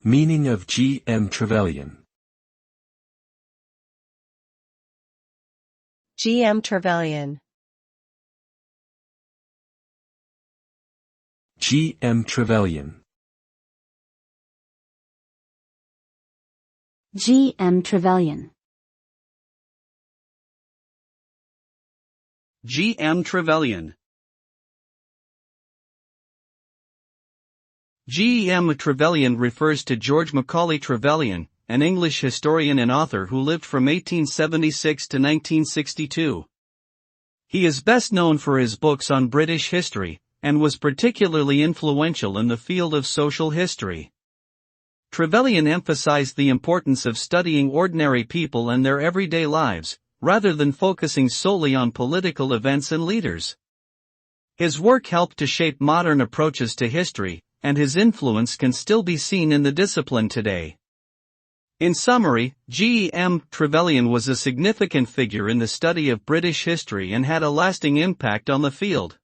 Meaning of G M Trevelyan. G M Trevelyan. G M Trevelyan. G M Trevelyan. G M Trevelyan. G M Trevelyan refers to George Macaulay Trevelyan, an English historian and author who lived from 1876 to 1962. He is best known for his books on British history, and was particularly influential in the field of social history. Trevelyan emphasized the importance of studying ordinary people and their everyday lives, rather than focusing solely on political events and leaders. His work helped to shape modern approaches to history, and his influence can still be seen in the discipline today. In summary, G M Trevelyan was a significant figure in the study of British history and had a lasting impact on the field.